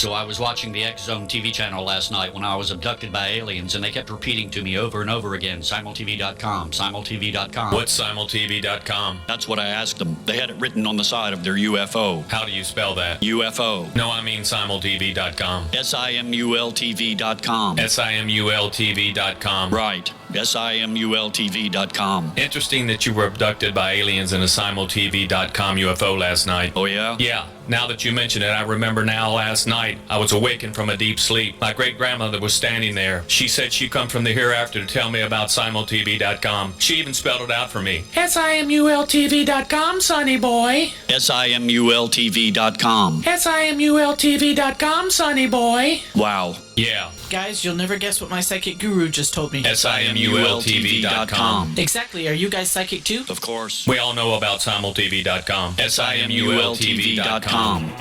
So I was watching the X Zone TV channel last night when I was abducted by aliens, and they kept repeating to me over and over again, simultv.com, simultv.com. What's simultv.com? That's what I asked them. They had it written on the side of their UFO. How do you spell that? UFO. No, I mean simultv.com. simultv.com. simultv.com. Right. simultv.com. Interesting that you were abducted by aliens in a simultv.com UFO last night. Oh, yeah? Yeah. Now that you mention it, I remember now last night I was awakened from a deep sleep. My great-grandmother was standing there. She said she'd come from the hereafter to tell me about simultv.com. She even spelled it out for me. simultv.com, sonny boy. simultv.com. simultv.com, sonny boy. Wow. Yeah. Guys, you'll never guess what my psychic guru just told me. simultv.com. Exactly. Are you guys psychic too? Of course. We all know about simultv.com. simultv.com.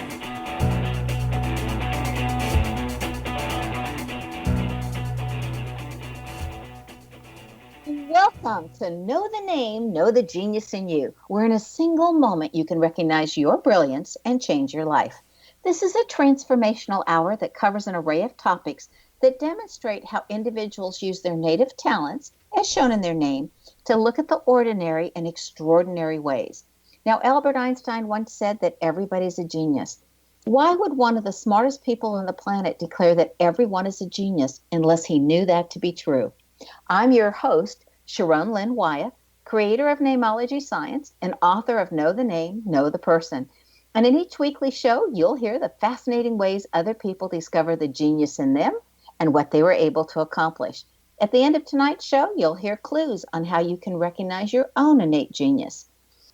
Welcome to Know the Name, Know the Genius in You, where in a single moment you can recognize your brilliance and change your life. This is a transformational hour that covers an array of topics that demonstrate how individuals use their native talents, as shown in their name, to look at the ordinary in extraordinary ways. Now, Albert Einstein once said that everybody's a genius. Why would one of the smartest people on the planet declare that everyone is a genius unless he knew that to be true? I'm your host, Sharon Lynn Wyeth, creator of Namology Science and author of Know the Name, Know the Person. And in each weekly show, you'll hear the fascinating ways other people discover the genius in them and what they were able to accomplish. At the end of tonight's show, you'll hear clues on how you can recognize your own innate genius.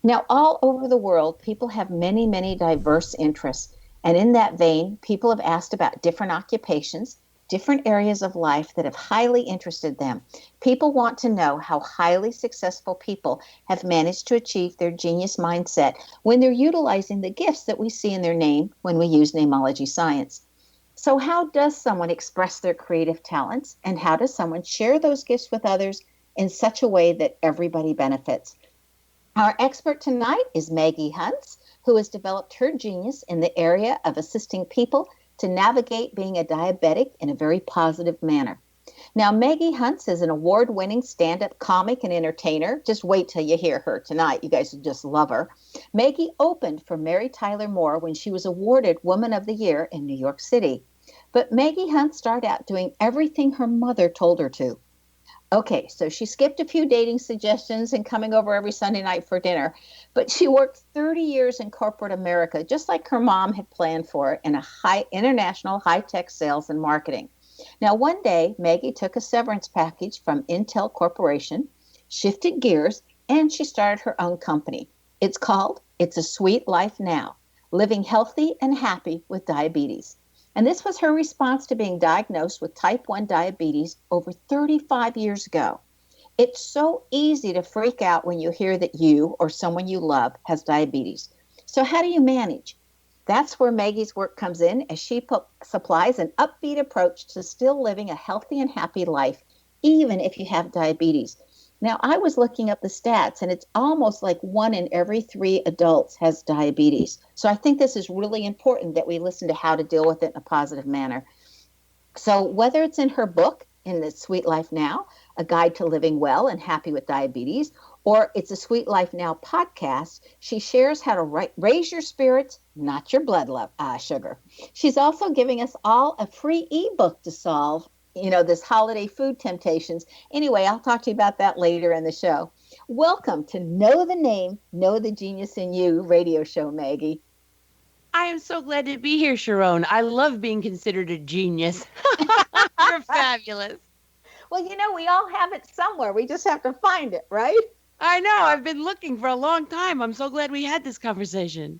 Now, all over the world, people have many, many diverse interests. And in that vein, people have asked about different occupations, different areas of life that have highly interested them. People want to know how highly successful people have managed to achieve their genius mindset when they're utilizing the gifts that we see in their name when we use namology science. So how does someone express their creative talents, and how does someone share those gifts with others in such a way that everybody benefits? Our expert tonight is Maggie Hunts, who has developed her genius in the area of assisting people to navigate being a diabetic in a very positive manner. Now, Maggie Hunts is an award-winning stand-up comic and entertainer. Just wait till you hear her tonight. You guys will just love her. Maggie opened for Mary Tyler Moore when she was awarded Woman of the Year in New York City. But Maggie Hunt started out doing everything her mother told her to. Okay, so she skipped a few dating suggestions and coming over every Sunday night for dinner, but she worked 30 years in corporate America, just like her mom had planned for, in a international high-tech sales and marketing. Now, one day, Maggie took a severance package from Intel Corporation, shifted gears, and she started her own company. It's called It's a Sweet Life Now, Living Healthy and Happy with Diabetes. And this was her response to being diagnosed with type 1 diabetes over 35 years ago. It's so easy to freak out when you hear that you or someone you love has diabetes. So how do you manage? That's where Maggie's work comes in, as she supplies an upbeat approach to still living a healthy and happy life, even if you have diabetes. Now, I was looking up the stats, and it's almost like 1 in every 3 adults has diabetes. So I think this is really important that we listen to how to deal with it in a positive manner. So whether it's in her book, in the Sweet Life Now, A Guide to Living Well and Happy with Diabetes, or It's a Sweet Life Now podcast, she shares how to raise your spirits, not your blood sugar. She's also giving us all a free ebook to solve this holiday food temptations. Anyway, I'll talk to you about that later in the show. Welcome to Know the Name, Know the Genius in You radio show, Maggie. I am so glad to be here, Sharon. I love being considered a genius. You're fabulous. Well, we all have it somewhere. We just have to find it, right? I know. I've been looking for a long time. I'm so glad we had this conversation.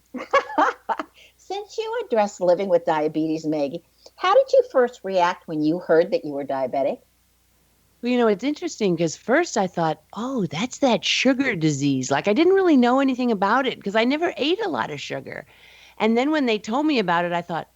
Since you addressed living with diabetes, Maggie, how did you first react when you heard that you were diabetic? Well, it's interesting because first I thought, oh, that's that sugar disease. Like I didn't really know anything about it because I never ate a lot of sugar. And then when they told me about it, I thought,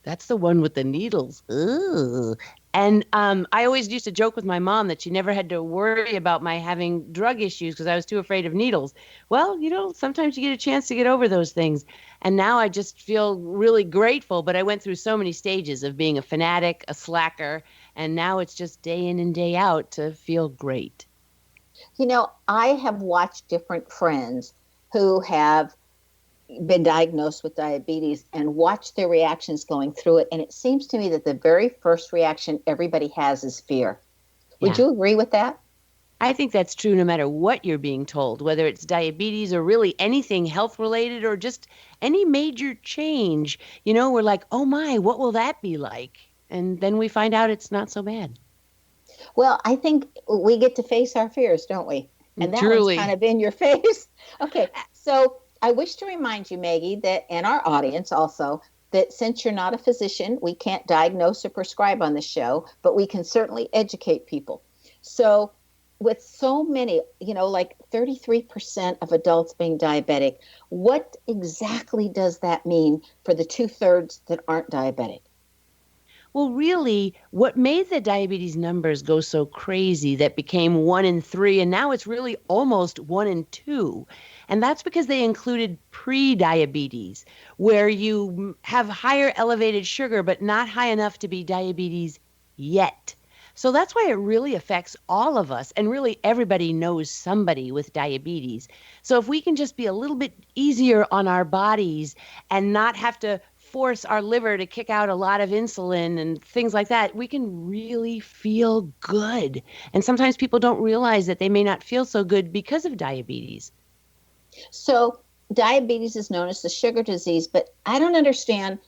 that's the one with the needles. Ooh. And I always used to joke with my mom that she never had to worry about my having drug issues because I was too afraid of needles. Well, sometimes you get a chance to get over those things. And now I just feel really grateful. But I went through so many stages of being a fanatic, a slacker, and now it's just day in and day out to feel great. I have watched different friends who have been diagnosed with diabetes and watched their reactions going through it. And it seems to me that the very first reaction everybody has is fear. Would you agree with that? I think that's true no matter what you're being told, whether it's diabetes or really anything health related or just any major change. We're like, oh my, what will that be like? And then we find out it's not so bad. Well, I think we get to face our fears, don't we? And that Truly. one's kind of in your face. Okay, so I wish to remind you, Maggie, that, and our audience also, that since you're not a physician, we can't diagnose or prescribe on the show, but we can certainly educate people. So with so many, like 33% of adults being diabetic, what exactly does that mean for the 2/3 that aren't diabetic? Well, really, what made the diabetes numbers go so crazy that became 1 in 3, and now it's really almost 1 in 2. And that's because they included pre-diabetes, where you have higher elevated sugar, but not high enough to be diabetes yet. So that's why it really affects all of us. And really, everybody knows somebody with diabetes. So if we can just be a little bit easier on our bodies and not have to force our liver to kick out a lot of insulin and things like that, we can really feel good. And sometimes people don't realize that they may not feel so good because of diabetes. So diabetes is known as the sugar disease, but I don't understand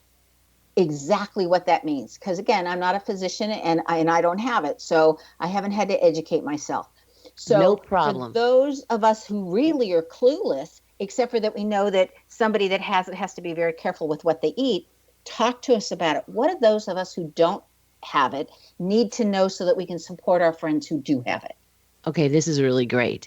exactly what that means. Because again, I'm not a physician and I don't have it. So I haven't had to educate myself. So no problem. For those of us who really are clueless, except for that we know that somebody that has it has to be very careful with what they eat, talk to us about it. What do those of us who don't have it need to know so that we can support our friends who do have it? Okay, this is really great.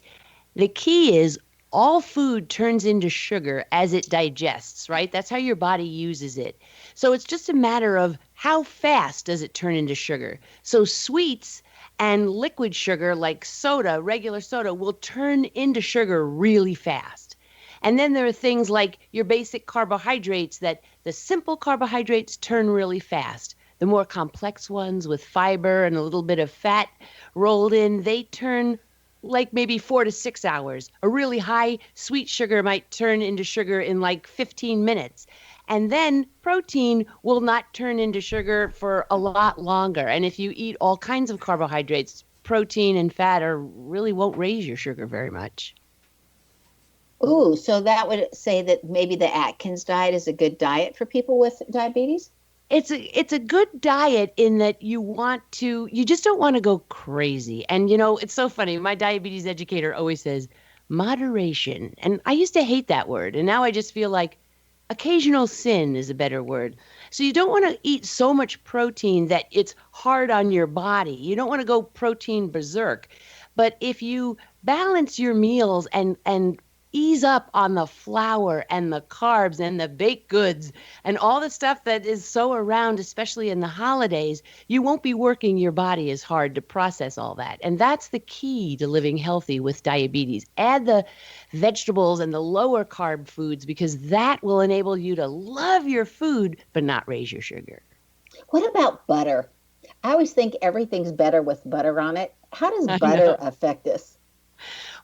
The key is all food turns into sugar as it digests, right? That's how your body uses it. So it's just a matter of how fast does it turn into sugar. So sweets and liquid sugar like soda, regular soda, will turn into sugar really fast. And then there are things like your basic carbohydrates that the simple carbohydrates turn really fast. The more complex ones with fiber and a little bit of fat rolled in, they turn like maybe 4 to 6 hours. A really high sweet sugar might turn into sugar in like 15 minutes. And then protein will not turn into sugar for a lot longer. And if you eat all kinds of carbohydrates, protein and fat really won't raise your sugar very much. Ooh, so that would say that maybe the Atkins diet is a good diet for people with diabetes? It's a good diet in that you just don't want to go crazy. And it's so funny. My diabetes educator always says moderation. And I used to hate that word. And now I just feel like occasional sin is a better word. So you don't want to eat so much protein that it's hard on your body. You don't want to go protein berserk. But if you balance your meals and ease up on the flour and the carbs and the baked goods and all the stuff that is so around, especially in the holidays, you won't be working your body as hard to process all that. And that's the key to living healthy with diabetes. Add the vegetables and the lower carb foods because that will enable you to love your food but not raise your sugar. What about butter? I always think everything's better with butter on it. How does I butter know. affect this?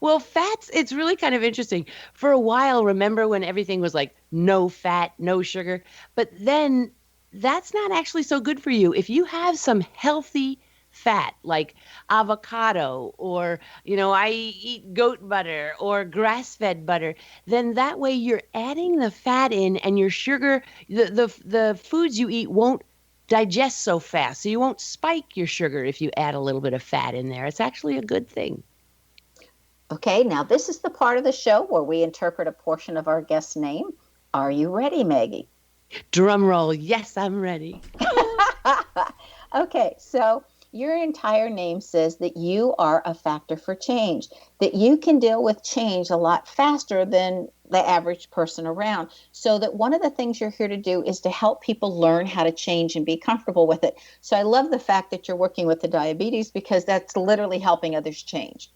Well, fats, it's really kind of interesting. For a while, remember when everything was like no fat, no sugar? But then that's not actually so good for you. If you have some healthy fat like avocado or, I eat goat butter or grass-fed butter, then that way you're adding the fat in and your sugar, the foods you eat won't digest so fast. So you won't spike your sugar if you add a little bit of fat in there. It's actually a good thing. Okay, now this is the part of the show where we interpret a portion of our guest's name. Are you ready, Maggie? Drum roll. Yes, I'm ready. Okay, so your entire name says that you are a factor for change, that you can deal with change a lot faster than the average person around. So that one of the things you're here to do is to help people learn how to change and be comfortable with it. So I love the fact that you're working with the diabetes, because that's literally helping others change,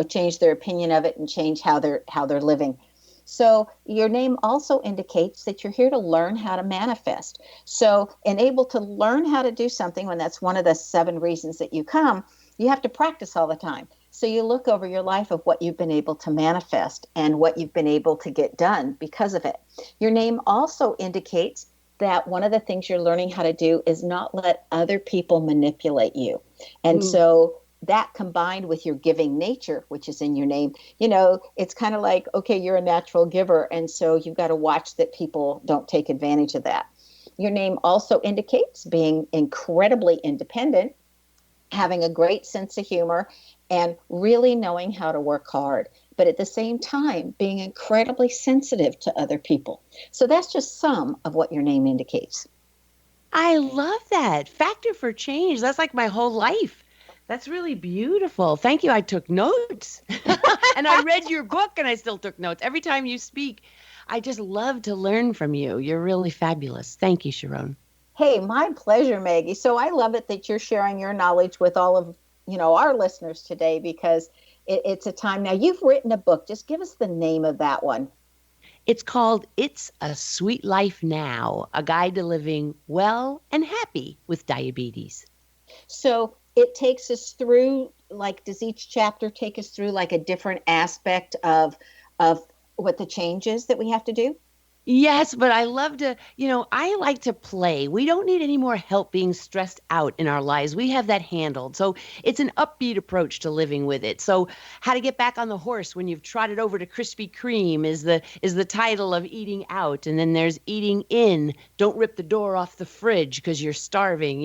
change their opinion of it and change how they're living. So your name also indicates that you're here to learn how to manifest. So, and able to learn how to do something, when that's one of the 7 reasons that you come, you have to practice all the time. So you look over your life of what you've been able to manifest and what you've been able to get done because of it. Your name also indicates that one of the things you're learning how to do is not let other people manipulate you. And so that, combined with your giving nature, which is in your name, it's kind of like, okay, you're a natural giver. And so you've got to watch that people don't take advantage of that. Your name also indicates being incredibly independent, having a great sense of humor, and really knowing how to work hard, but at the same time being incredibly sensitive to other people. So that's just some of what your name indicates. I love that. Factor for change. That's like my whole life. That's really beautiful. Thank you. I took notes. And I read your book and I still took notes. Every time you speak, I just love to learn from you. You're really fabulous. Thank you, Sharon. Hey, my pleasure, Maggie. So I love it that you're sharing your knowledge with all of our listeners today, because it's a time. Now, you've written a book. Just give us the name of that one. It's called It's a Sweet Life Now, a guide to living well and happy with diabetes. So it takes us through, does each chapter take us through a different aspect of what the change is that we have to do? Yes, but I love to, I like to play. We don't need any more help being stressed out in our lives. We have that handled. So it's an upbeat approach to living with it. So how to get back on the horse when you've trotted over to Krispy Kreme is the title of Eating Out. And then there's Eating In. Don't rip the door off the fridge because you're starving.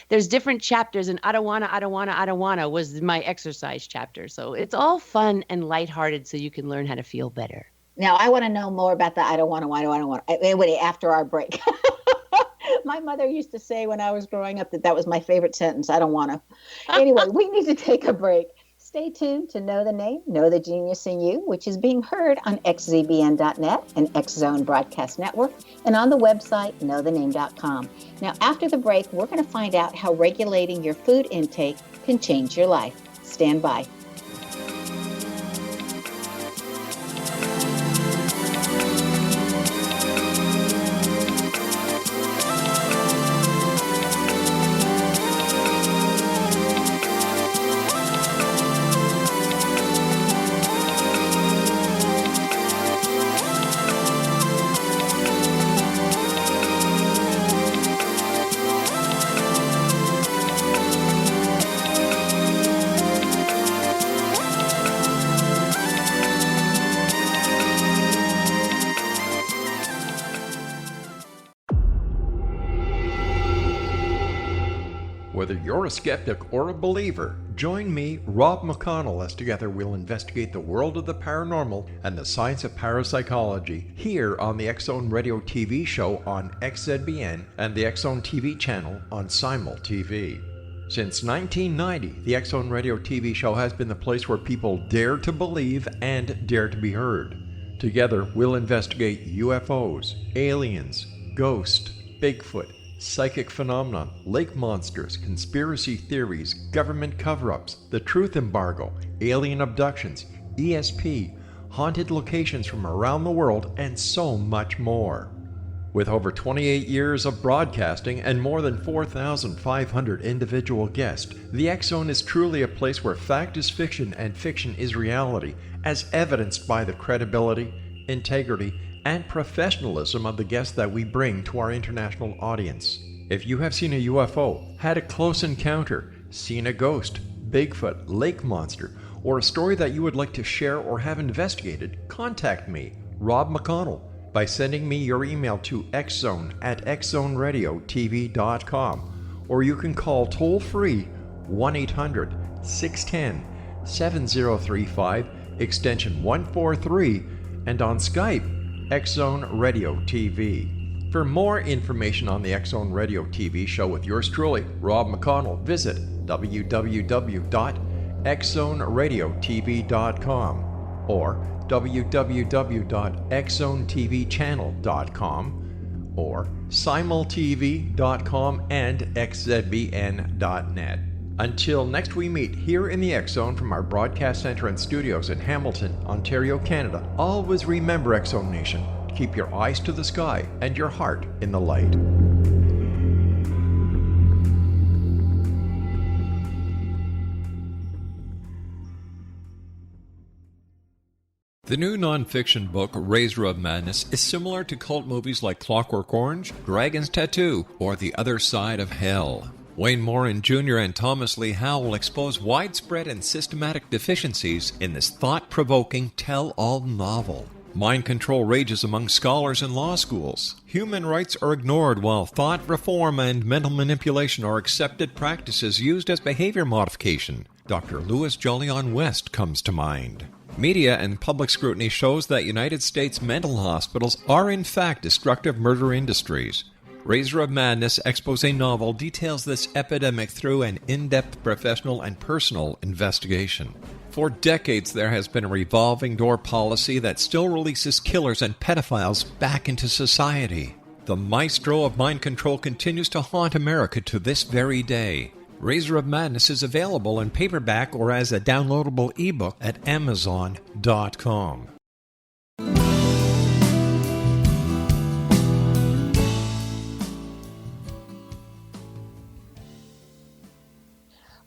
There's different chapters, and I don't wanna was my exercise chapter. So it's all fun and lighthearted so you can learn how to feel better. Now, I want to know more about the I don't want to. Anyway, after our break. My mother used to say when I was growing up that was my favorite sentence, I don't want to. Anyway, we need to take a break. Stay tuned to Know the Name, Know the Genius in You, which is being heard on xzbn.net and X Zone Broadcast Network, and on the website, knowthename.com. Now, after the break, we're going to find out how regulating your food intake can change your life. Stand by. Whether you're a skeptic or a believer, join me, Rob McConnell, as together we'll investigate the world of the paranormal and the science of parapsychology here on the X Zone Radio TV show on XZBN and the X Zone TV channel on Simul TV. Since 1990, the X Zone Radio TV show has been the place where people dare to believe and dare to be heard. Together, we'll investigate UFOs, aliens, ghosts, Bigfoot, psychic phenomenon, lake monsters, conspiracy theories, government cover-ups, the truth embargo, alien abductions, ESP, haunted locations from around the world, and so much more. With over 28 years of broadcasting and more than 4,500 individual guests, the X Zone is truly a place where fact is fiction and fiction is reality, as evidenced by the credibility, integrity, and professionalism of the guests that we bring to our international audience. If you have seen a UFO, had a close encounter, seen a ghost, Bigfoot, lake monster, or a story that you would like to share or have investigated, contact me, Rob McConnell, by sending me your email to xzone@xzoneradiotv.com, or you can call toll-free 1-800-610-7035, extension 143, and on Skype, X Zone Radio TV. For more information on the X Zone Radio TV show with yours truly, Rob McConnell, visit www.xzoneradiotv.com. or www.xzonetvchannel.com, or simultv.com and xzbn.net. Until next we meet here in the X Zone from our broadcast center and studios in Hamilton, Ontario, Canada, always remember, X Zone Nation, keep your eyes to the sky and your heart in the light. The new nonfiction book, Razor of Madness, is similar to cult movies like Clockwork Orange, Dragon's Tattoo, or The Other Side of Hell. Wayne Morin Jr. and Thomas Lee Howe will expose widespread and systematic deficiencies in this thought-provoking tell-all novel. Mind control rages among scholars in law schools. Human rights are ignored while thought reform and mental manipulation are accepted practices used as behavior modification. Dr. Louis Jolyon West comes to mind. Media and public scrutiny shows that United States mental hospitals are in fact destructive murder industries. Razor of Madness expose novel details this epidemic through an in-depth professional and personal investigation. For decades, there has been a revolving door policy that still releases killers and pedophiles back into society. The maestro of mind control continues to haunt America to this very day. Razor of Madness is available in paperback or as a downloadable ebook at Amazon.com.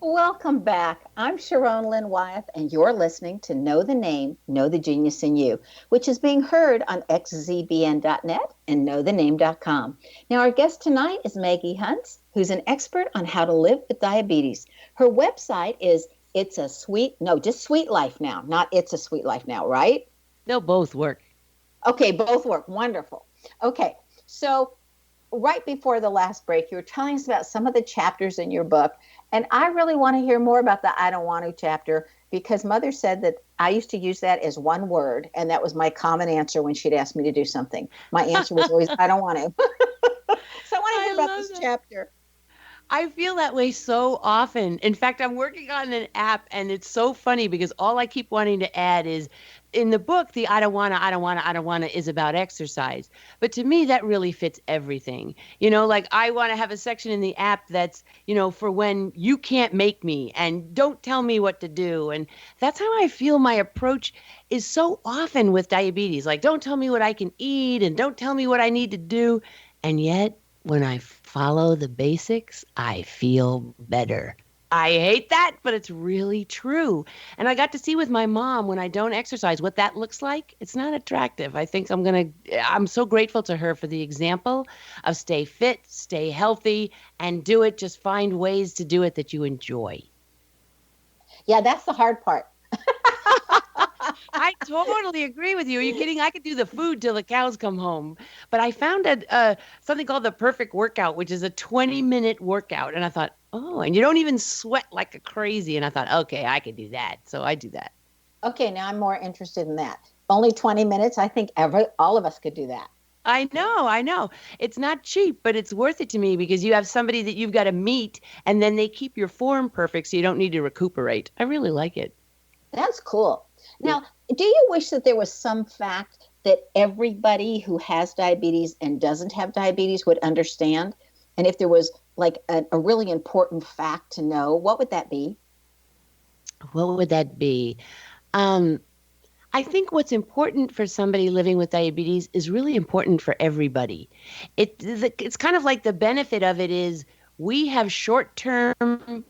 Welcome back. I'm Sharon Lynn Wyeth, and you're listening to Know the Name, Know the Genius in You, which is being heard on xzbn.net and knowthename.com. Now, our guest tonight is Maggie Hunts, who's an expert on how to live with diabetes. Her website is Sweet Life Now, not It's a Sweet Life Now, right? They'll both work. Okay, both work. Wonderful. Okay, so right before the last break, you were telling us about some of the chapters in your book. And I really want to hear more about the I don't want to chapter, because Mother said that I used to use that as one word, and that was my common answer when she'd ask me to do something. My answer was always, I don't want to. So I want to hear about this chapter. I feel that way so often. In fact, I'm working on an app, and it's so funny because all I keep wanting to add is, in the book, the I don't wanna is about exercise. But to me, that really fits everything. You know, like I want to have a section in the app that's, for when you can't make me and don't tell me what to do. And that's how I feel my approach is so often with diabetes. Like, don't tell me what I can eat and don't tell me what I need to do. And yet, when I follow the basics, I feel better. I hate that, but it's really true. And I got to see with my mom when I don't exercise what that looks like. It's not attractive. I think I'm so grateful to her for the example of stay fit, stay healthy, and do it. Just find ways to do it that you enjoy. Yeah, that's the hard part. I totally agree with you. Are you kidding? I could do the food till the cows come home. But I found something called the Perfect Workout, which is a 20-minute workout. And I thought, oh, and you don't even sweat like a crazy. And I thought, okay, I could do that. So I do that. Okay, now I'm more interested in that. Only 20 minutes. I think all of us could do that. I know. It's not cheap, but it's worth it to me because you have somebody that you've got to meet, and then they keep your form perfect so you don't need to recuperate. I really like it. That's cool. Now, do you wish that there was some fact that everybody who has diabetes and doesn't have diabetes would understand? And if there was like a really important fact to know, what would that be? What would that be? I think what's important for somebody living with diabetes is really important for everybody. It's kind of like the benefit of it is we have short-term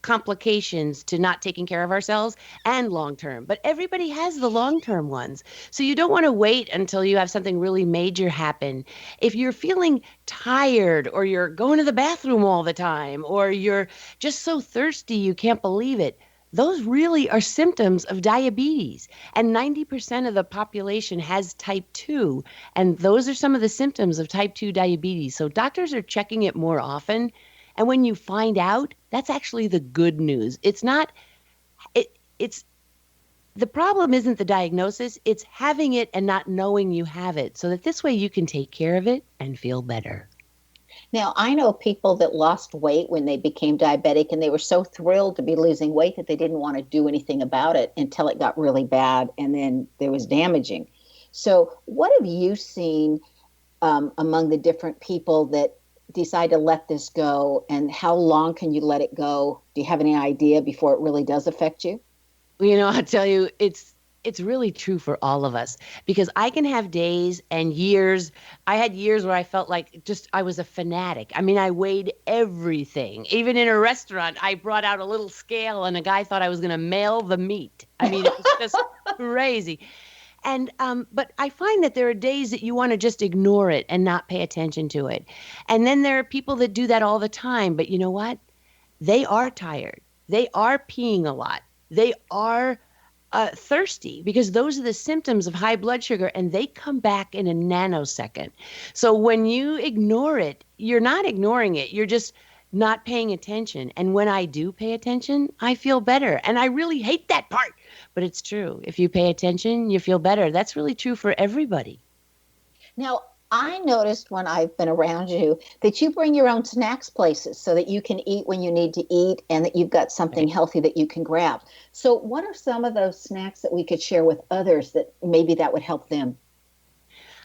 complications to not taking care of ourselves and long-term, but everybody has the long-term ones. So you don't want to wait until you have something really major happen. If you're feeling tired or you're going to the bathroom all the time or you're just so thirsty you can't believe it, those really are symptoms of diabetes. And 90% of the population has type 2. And those are some of the symptoms of type 2 diabetes. So doctors are checking it more often. And when you find out, that's actually the good news. It's the problem isn't the diagnosis, it's having it and not knowing you have it, so that this way you can take care of it and feel better. Now, I know people that lost weight when they became diabetic, and they were so thrilled to be losing weight that they didn't want to do anything about it until it got really bad, and then there was damaging. So, what have you seen among the different people that decide to let this go, and how long can you let it go? Do you have any idea before it really does affect you? I'll tell you, it's really true for all of us because I can have days and years. I had years where I felt like I was a fanatic. I mean, I weighed everything. Even in a restaurant, I brought out a little scale and a guy thought I was going to mail the meat. I mean, it was just crazy. And but I find that there are days that you want to just ignore it and not pay attention to it. And then there are people that do that all the time. But you know what? They are tired. They are peeing a lot. They are thirsty because those are the symptoms of high blood sugar and they come back in a nanosecond. So when you ignore it, you're not ignoring it. You're just not paying attention. And when I do pay attention, I feel better. And I really hate that part, but it's true. If you pay attention, you feel better. That's really true for everybody. Now, I noticed when I've been around you that you bring your own snacks places so that you can eat when you need to eat and that you've got something healthy that you can grab. So what are some of those snacks that we could share with others that maybe that would help them?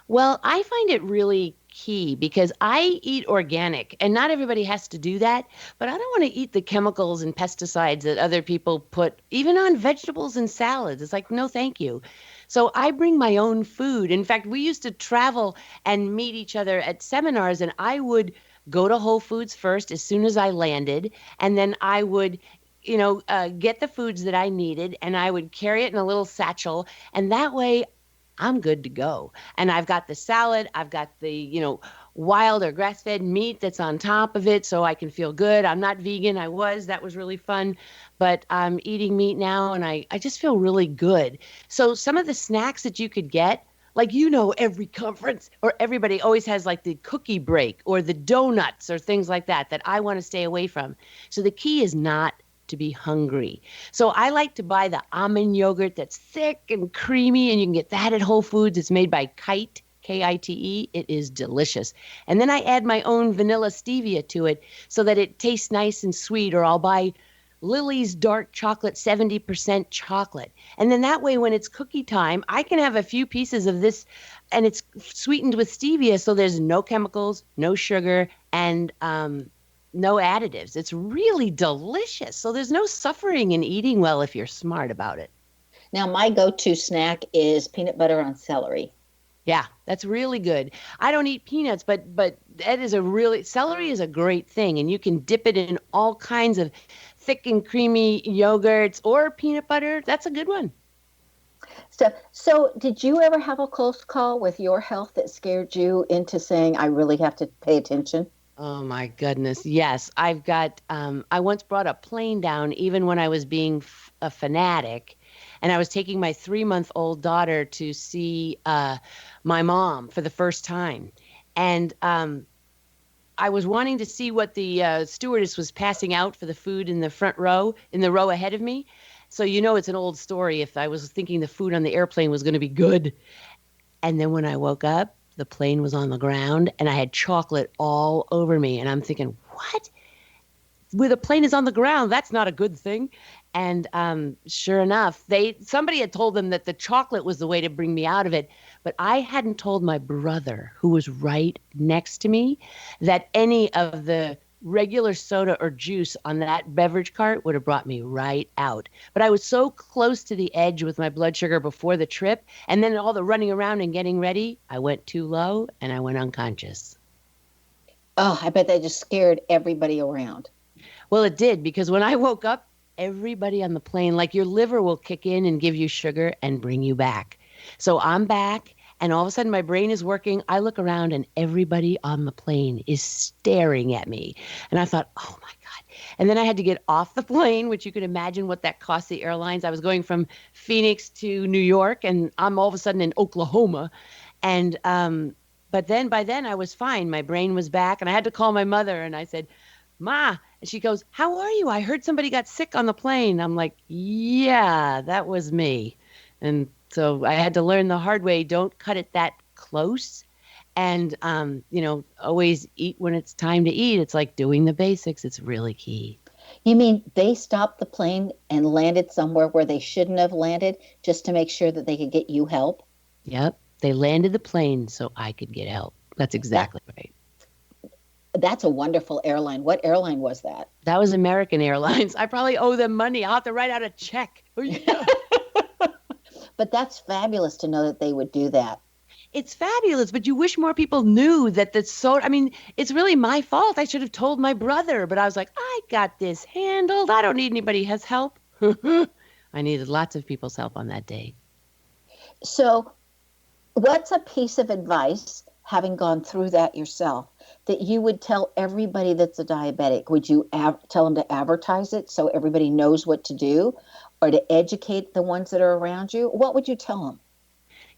Well, I find it really key because I eat organic and not everybody has to do that, but I don't want to eat the chemicals and pesticides that other people put even on vegetables and salads. It's like, no, thank you. So I bring my own food. In fact, we used to travel and meet each other at seminars, and I would go to Whole Foods first as soon as I landed, and then I would get the foods that I needed, and I would carry it in a little satchel, and that way I'm good to go. And I've got the salad, I've got the, wild or grass-fed meat that's on top of it so I can feel good. I'm not vegan. That was really fun. But I'm eating meat now and I just feel really good. So some of the snacks that you could get, like, every conference or everybody always has like the cookie break or the donuts or things like that I want to stay away from. So the key is not to be hungry. So I like to buy the almond yogurt that's thick and creamy, and you can get that at Whole Foods. It's made by Kite, Kite. It is delicious. And then I add my own vanilla stevia to it so that it tastes nice and sweet, or I'll buy Lily's dark chocolate, 70% chocolate. And then that way, when it's cookie time, I can have a few pieces of this, and it's sweetened with stevia, so there's no chemicals, no sugar, and no additives. It's really delicious. So there's no suffering in eating well if you're smart about it. Now, my go-to snack is peanut butter on celery. Yeah, that's really good. I don't eat peanuts, but celery is a great thing, and you can dip it in all kinds of thick and creamy yogurts or peanut butter. That's a good one. So did you ever have a close call with your health that scared you into saying, I really have to pay attention? Oh my goodness. Yes. I've got, I once brought a plane down even when I was being a fanatic, and I was taking my 3-month-old daughter to see my mom for the first time. And I was wanting to see what the stewardess was passing out for the food in the front row, in the row ahead of me. So, it's an old story if I was thinking the food on the airplane was going to be good. And then when I woke up, the plane was on the ground and I had chocolate all over me. And I'm thinking, what? Where the plane is on the ground, that's not a good thing. And sure enough, somebody had told them that the chocolate was the way to bring me out of it. But I hadn't told my brother, who was right next to me, that any of the regular soda or juice on that beverage cart would have brought me right out. But I was so close to the edge with my blood sugar before the trip, and then all the running around and getting ready, I went too low and I went unconscious. Oh, I bet that just scared everybody around. Well, it did, because when I woke up, everybody on the plane, like your liver will kick in and give you sugar and bring you back. So I'm back, and all of a sudden my brain is working. I look around and everybody on the plane is staring at me. And I thought, oh my God. And then I had to get off the plane, which you can imagine what that cost the airlines. I was going from Phoenix to New York, and I'm all of a sudden in Oklahoma. And but then by then I was fine. My brain was back, and I had to call my mother, and I said, Ma, and she goes, how are you? I heard somebody got sick on the plane. I'm like, yeah, that was me. And so I had to learn the hard way, don't cut it that close. And, always eat when it's time to eat. It's like doing the basics. It's really key. You mean they stopped the plane and landed somewhere where they shouldn't have landed just to make sure that they could get you help? Yep. They landed the plane so I could get help. That's exactly right. That's a wonderful airline. What airline was that? That was American Airlines. I probably owe them money. I'll have to write out a check. Oh, yeah. But that's fabulous to know that they would do that. It's fabulous, but you wish more people knew that it's really my fault. I should have told my brother, but I was like, I got this handled. I don't need anybody's help. I needed lots of people's help on that day. So what's a piece of advice, having gone through that yourself, that you would tell everybody that's a diabetic? Would you tell them to advertise it so everybody knows what to do, or to educate the ones that are around you? What would you tell them?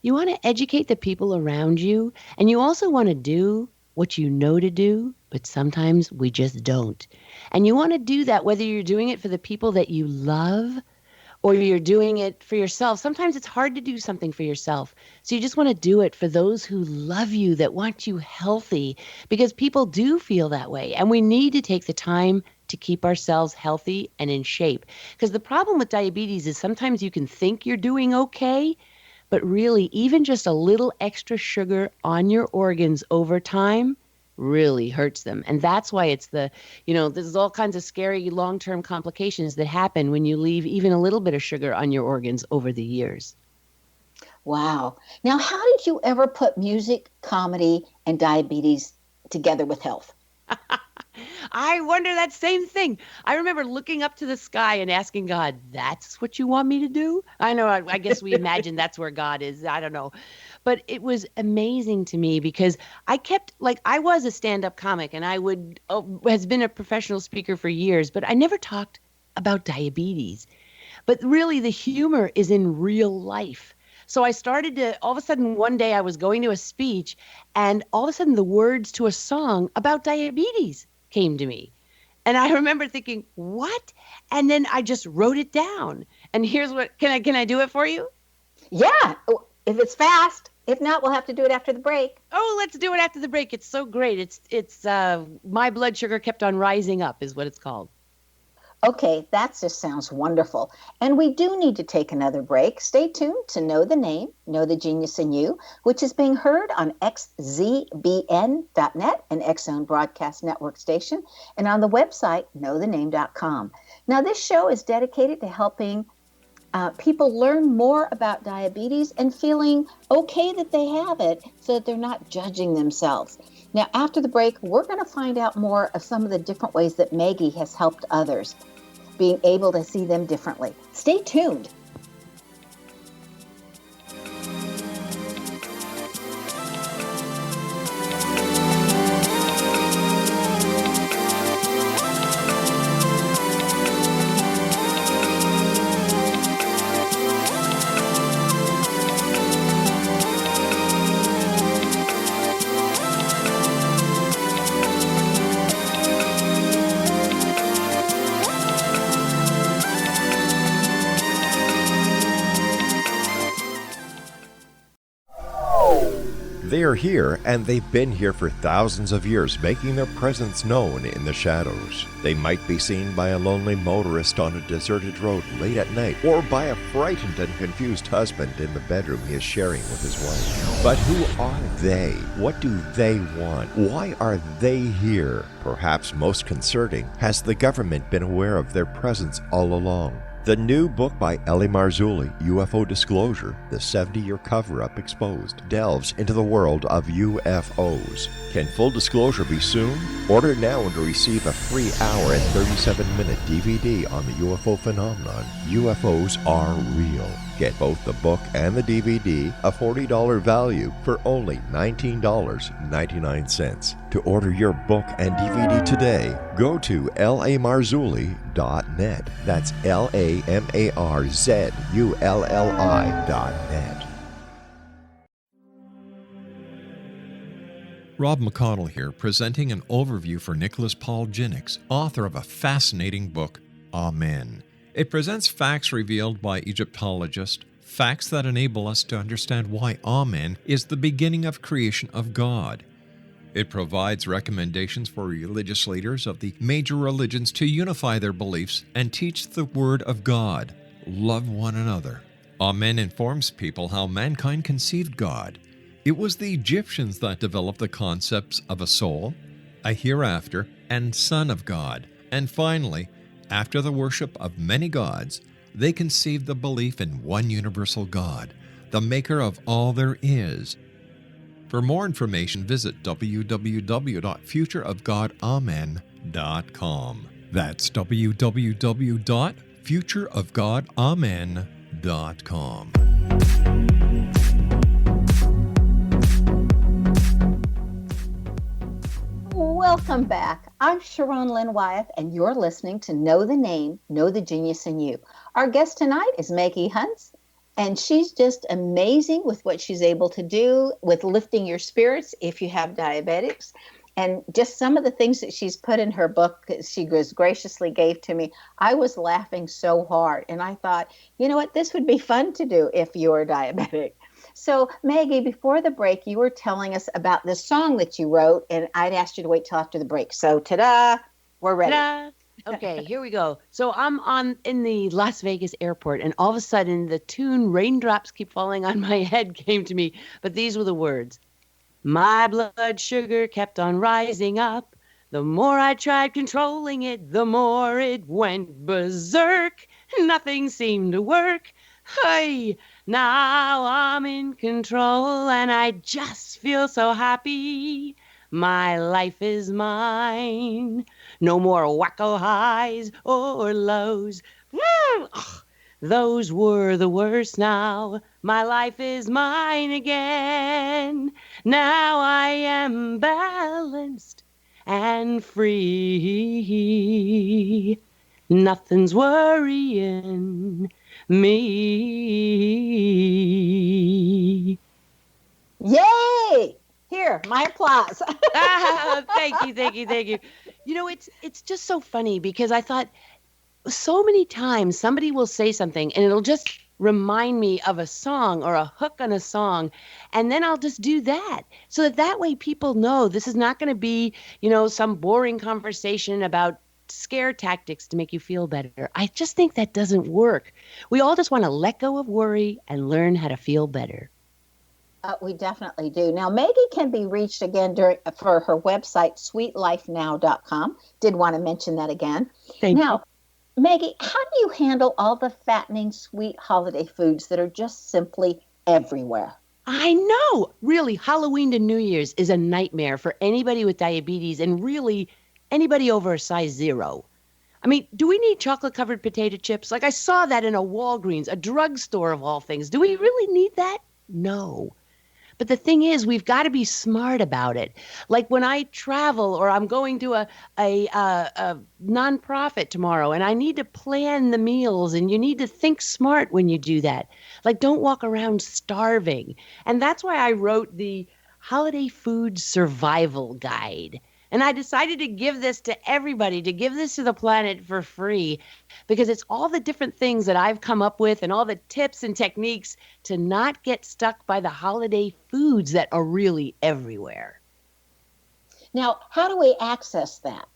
You want to educate the people around you, and you also want to do what you know to do, but sometimes we just don't. And you want to do that whether you're doing it for the people that you love or you're doing it for yourself. Sometimes it's hard to do something for yourself. So you just want to do it for those who love you, that want you healthy, because people do feel that way. And we need to take the time to keep ourselves healthy and in shape. Because the problem with diabetes is sometimes you can think you're doing okay, but really, even just a little extra sugar on your organs over time really hurts them. And that's why it's there's all kinds of scary long-term complications that happen when you leave even a little bit of sugar on your organs over the years. Wow. Now, how did you ever put music, comedy, and diabetes together with health? I wonder that same thing. I remember looking up to the sky and asking God, that's what you want me to do? I know, I guess we imagine that's where God is. I don't know. But it was amazing to me because I was a stand-up comic, and I has been a professional speaker for years, but I never talked about diabetes. But really, the humor is in real life. So I started to, all of a sudden, one day I was going to a speech, and all of a sudden the words to a song about diabetes came to me. And I remember thinking, what? And then I just wrote it down. And here's what, can I do it for you? Yeah, if it's fast. If not, we'll have to do it after the break. Oh, let's do it after the break. It's so great. It's My Blood Sugar Kept on Rising Up is what it's called. Okay, that just sounds wonderful. And we do need to take another break. Stay tuned to Know the Name, Know the Genius in You, which is being heard on xzbn.net, an X-Zone Broadcast Network station, and on the website, knowthename.com. Now, this show is dedicated to helping people learn more about diabetes and feeling okay that they have it so that they're not judging themselves. Now, after the break, we're going to find out more of some of the different ways that Maggie has helped others, being able to see them differently. Stay tuned. They are here, and they've been here for thousands of years, making their presence known in the shadows. They might be seen by a lonely motorist on a deserted road late at night, or by a frightened and confused husband in the bedroom he is sharing with his wife. But who are they? What do they want? Why are they here? Perhaps most concerning, has the government been aware of their presence all along? The new book by Ellie Marzulli, UFO Disclosure, the 70-year cover-up exposed, delves into the world of UFOs. Can full disclosure be soon? Order now and receive a free hour and 37-minute DVD on the UFO phenomenon. UFOs are real. Get both the book and the DVD, a $40 value, for only $19.99. To order your book and DVD today, go to lamarzulli.net. That's LAMARZULLI.net. Rob McConnell here, presenting an overview for Nicholas Paul Jennings, author of a fascinating book, Amen. It presents facts revealed by Egyptologist, facts that enable us to understand why Amen is the beginning of creation of God. It provides recommendations for religious leaders of the major religions to unify their beliefs and teach the Word of God. Love one another. Amen informs people how mankind conceived God. It was the Egyptians that developed the concepts of a soul, a hereafter, and Son of God. And finally, after the worship of many gods, they conceived the belief in one universal God, the maker of all there is. For more information, visit www.futureofgodamen.com. That's www.futureofgodamen.com. Welcome back. I'm Sharon Lynn Wyeth, and you're listening to Know the Name, Know the Genius in You. Our guest tonight is Maggie Hunts, and she's just amazing with what she's able to do with lifting your spirits if you have diabetics. And just some of the things that she's put in her book, she graciously gave to me. I was laughing so hard, and I thought, you know what, this would be fun to do if you're diabetic. So, Maggie, before the break, you were telling us about this song that you wrote, and I'd asked you to wait till after the break. So, ta-da, we're ready. Ta-da! Okay, here we go. So I'm in the Las Vegas airport, and all of a sudden the tune "Raindrops Keep Falling on My Head" came to me, but these were the words. My blood sugar kept on rising up. The more I tried controlling it, the more it went berserk. Nothing seemed to work. Hey, now I'm in control, and I just feel so happy. My life is mine. No more wacko highs or lows. Woo! Ugh, those were the worst now. My life is mine again. Now I am balanced and free. Nothing's worrying me. Yay! Here, my applause. Thank you. You know, it's just so funny because I thought so many times somebody will say something and it'll just remind me of a song or a hook on a song, and then I'll just do that so that way people know this is not going to be, some boring conversation about scare tactics to make you feel better. I just think that doesn't work. We all just want to let go of worry and learn how to feel better. We definitely do. Now, Maggie can be reached again for her website, sweetlifenow.com. Did want to mention that again. Thank you. Maggie, how do you handle all the fattening, sweet holiday foods that are just simply everywhere? I know. Really, Halloween to New Year's is a nightmare for anybody with diabetes and really anybody over a size 0. I mean, do we need chocolate-covered potato chips? Like I saw that in a Walgreens, a drugstore of all things. Do we really need that? No. But the thing is, we've got to be smart about it. Like when I travel or I'm going to a nonprofit tomorrow and I need to plan the meals, and you need to think smart when you do that. Like don't walk around starving. And that's why I wrote the Holiday Food Survival Guide. And I decided to give this to everybody, to give this to the planet for free, because it's all the different things that I've come up with and all the tips and techniques to not get stuck by the holiday foods that are really everywhere. Now, how do we access that?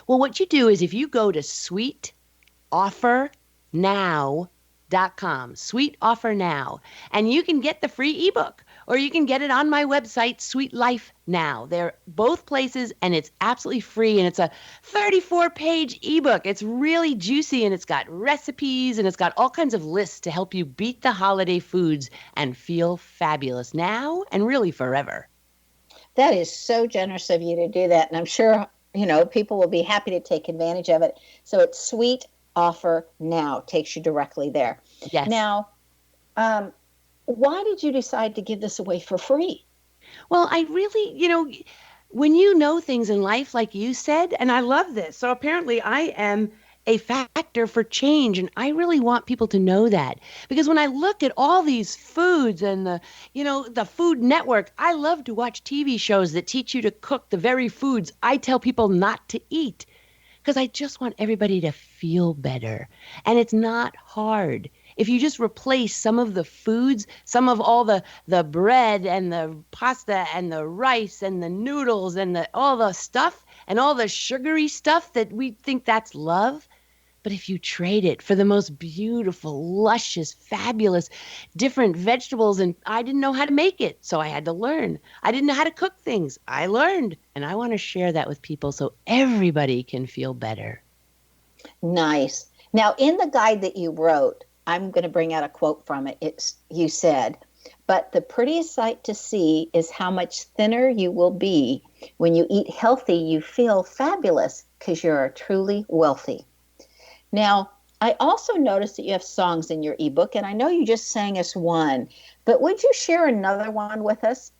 Well, what you do is if you go to sweetoffernow.com, Sweet Offer Now, and you can get the free ebook. Or you can get it on my website, Sweet Life Now. They're both places, and it's absolutely free. And it's a 34-page ebook. It's really juicy, and it's got recipes, and it's got all kinds of lists to help you beat the holiday foods and feel fabulous now and really forever. That is so generous of you to do that. And I'm sure, people will be happy to take advantage of it. So it's Sweet Offer Now. Takes you directly there. Yes. Now, why did you decide to give this away for free? Well, I really, when you know things in life, like you said, and I love this. So apparently I am a factor for change, and I really want people to know that. Because when I look at all these foods and the Food Network, I love to watch TV shows that teach you to cook the very foods I tell people not to eat. Because I just want everybody to feel better. And it's not hard. if you just replace some of the foods, some of all the bread and the pasta and the rice and the noodles and all the stuff and all the sugary stuff that we think that's love. But if you trade it for the most beautiful, luscious, fabulous, different vegetables, and I didn't know how to make it, so I had to learn. I didn't know how to cook things. I learned, and I want to share that with people so everybody can feel better. Nice. Now, in the guide that you wrote, I'm going to bring out a quote from it. You said, "But the prettiest sight to see is how much thinner you will be. When you eat healthy, you feel fabulous because you're truly wealthy." Now, I also noticed that you have songs in your ebook, and I know you just sang us one, but would you share another one with us?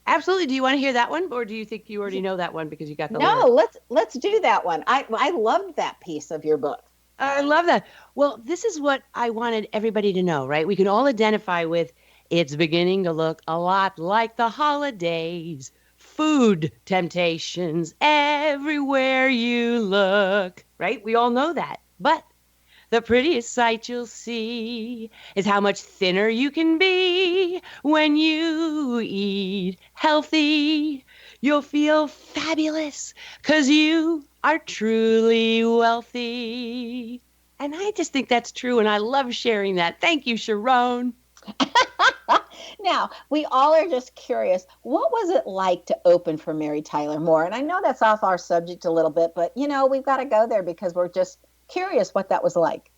Absolutely. Do you want to hear that one, or do you think you already know that one because you got the No, lyrics? let's do that one. I loved that piece of your book. I love that. Well, this is what I wanted everybody to know, right? We can all identify with it's beginning to look a lot like the holidays. Food temptations everywhere you look, right? We all know that. But the prettiest sight you'll see is how much thinner you can be when you eat healthy. You'll feel fabulous because you are truly wealthy. And I just think that's true, and I love sharing that. Thank you, Sharon. Now, we all are just curious, what was it like to open for Mary Tyler Moore? And I know that's off our subject a little bit, but, we've got to go there because we're just curious what that was like.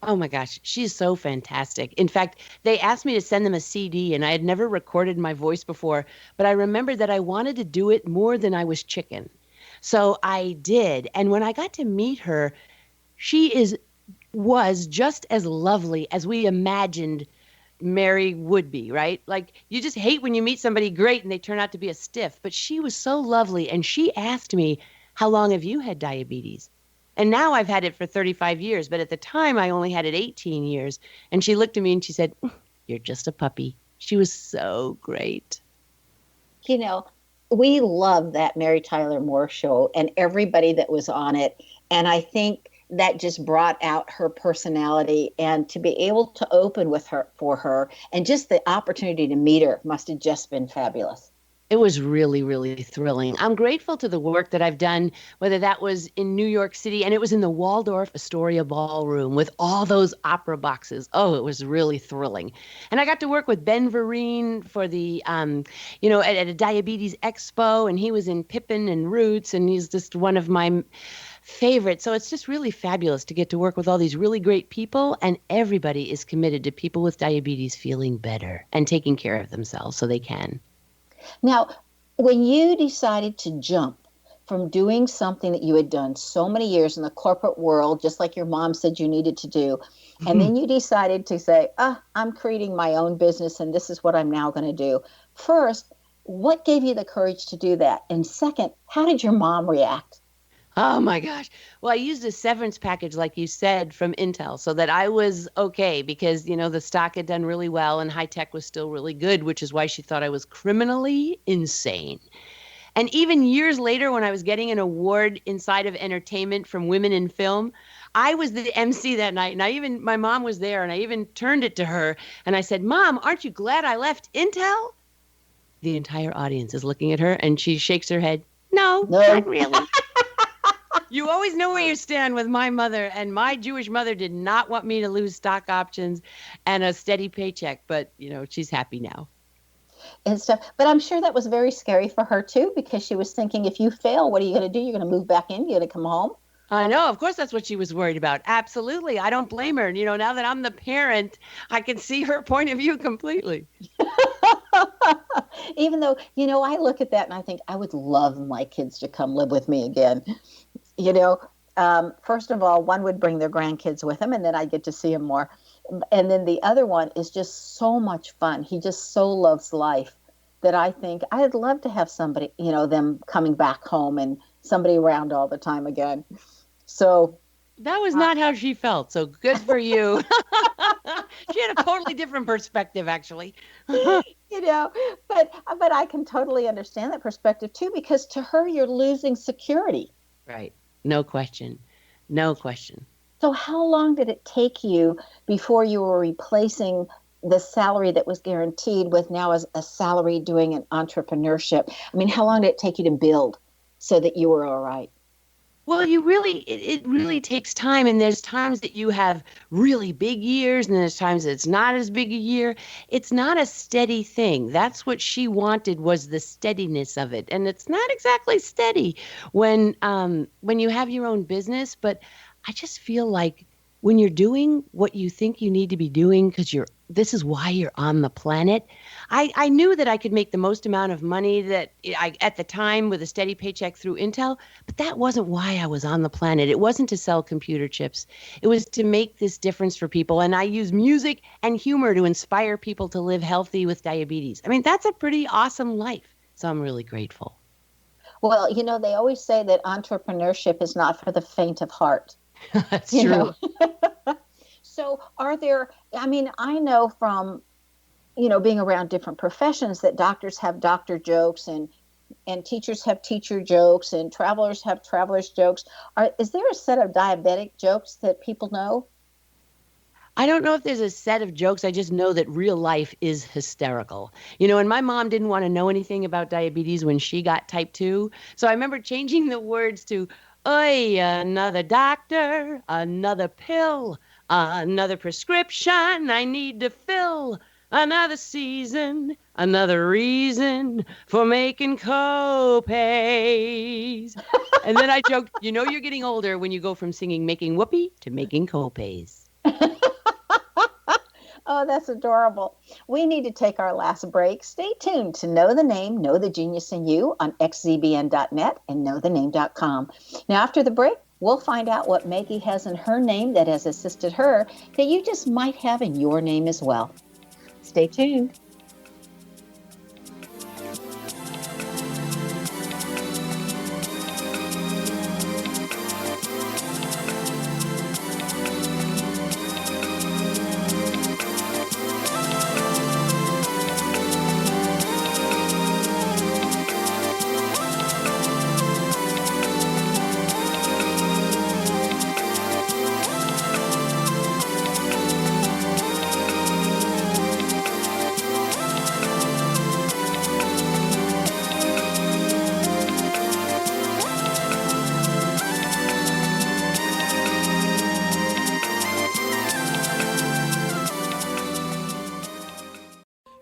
Oh my gosh, she's so fantastic. In fact, they asked me to send them a CD, and I had never recorded my voice before, but I remembered that I wanted to do it more than I was chicken. So I did. And when I got to meet her, she was just as lovely as we imagined Mary would be, right? Like, you just hate when you meet somebody great and they turn out to be a stiff, but she was so lovely. And she asked me, "How long have you had diabetes?" And now I've had it for 35 years, but at the time I only had it 18 years. And she looked at me and she said, "You're just a puppy." She was so great. We love that Mary Tyler Moore show and everybody that was on it. And I think that just brought out her personality, and to be able to open for her and just the opportunity to meet her must have just been fabulous. It was really, really thrilling. I'm grateful to the work that I've done, whether that was in New York City, and it was in the Waldorf Astoria Ballroom with all those opera boxes. Oh, it was really thrilling. And I got to work with Ben Vereen for the, at a diabetes expo, and he was in Pippin and Roots, and he's just one of my favorites. So it's just really fabulous to get to work with all these really great people, and everybody is committed to people with diabetes feeling better and taking care of themselves so they can. Now, when you decided to jump from doing something that you had done so many years in the corporate world, just like your mom said you needed to do, and then you decided to say, I'm creating my own business and this is what I'm now going to do. First, what gave you the courage to do that? And second, how did your mom react? Oh my gosh. Well, I used a severance package, like you said, from Intel so that I was okay because, the stock had done really well and high tech was still really good, which is why she thought I was criminally insane. And even years later, when I was getting an award inside of entertainment from Women in Film, I was the MC that night. And my mom was there, and I even turned it to her. And I said, "Mom, aren't you glad I left Intel?" The entire audience is looking at her, and she shakes her head. No. Not really. You always know where you stand with my mother, and my Jewish mother did not want me to lose stock options and a steady paycheck, but, she's happy now. And stuff. But I'm sure that was very scary for her, too, because she was thinking, if you fail, what are you going to do? You're going to move back in? You're going to come home? I know. Of course, that's what she was worried about. Absolutely. I don't blame her. Now that I'm the parent, I can see her point of view completely. Even though, I look at that and I think I would love my kids to come live with me again. First of all, one would bring their grandkids with them, and then I'd get to see them more. And then the other one is just so much fun. He just so loves life that I think I'd love to have somebody, them coming back home and somebody around all the time again. So that was not how she felt. So good for you. She had a totally different perspective, actually. But I can totally understand that perspective too, because to her, you're losing security. Right. No question. No question. So how long did it take you before you were replacing the salary that was guaranteed with now as a salary doing an entrepreneurship? I mean, how long did it take you to build so that you were all right? Well, it really takes time. And there's times that you have really big years, and there's times that it's not as big a year. It's not a steady thing. That's what she wanted, was the steadiness of it. And it's not exactly steady when you have your own business. But I just feel like when you're doing what you think you need to be doing, because this is why you're on the planet. I knew that I could make the most amount of money that I at the time with a steady paycheck through Intel, but that wasn't why I was on the planet. It wasn't to sell computer chips. It was to make this difference for people. And I use music and humor to inspire people to live healthy with diabetes. I mean, that's a pretty awesome life. So I'm really grateful. Well, they always say that entrepreneurship is not for the faint of heart. That's true. So I know from, being around different professions that doctors have doctor jokes and teachers have teacher jokes and travelers have travelers jokes. Is there a set of diabetic jokes that people know? I don't know if there's a set of jokes. I just know that real life is hysterical. And my mom didn't want to know anything about diabetes when she got type 2. So I remember changing the words to, "Oy, another doctor, another pill, another prescription I need to fill, another season, another reason for making co-pays." And then I joked, you're getting older when you go from singing Making Whoopee to making co-pays. Oh, that's adorable. We need to take our last break. Stay tuned to Know the Name, Know the Genius in You on xzbn.net and knowthename.com. Now, after the break, we'll find out what Maggie has in her name that has assisted her that you just might have in your name as well. Stay tuned.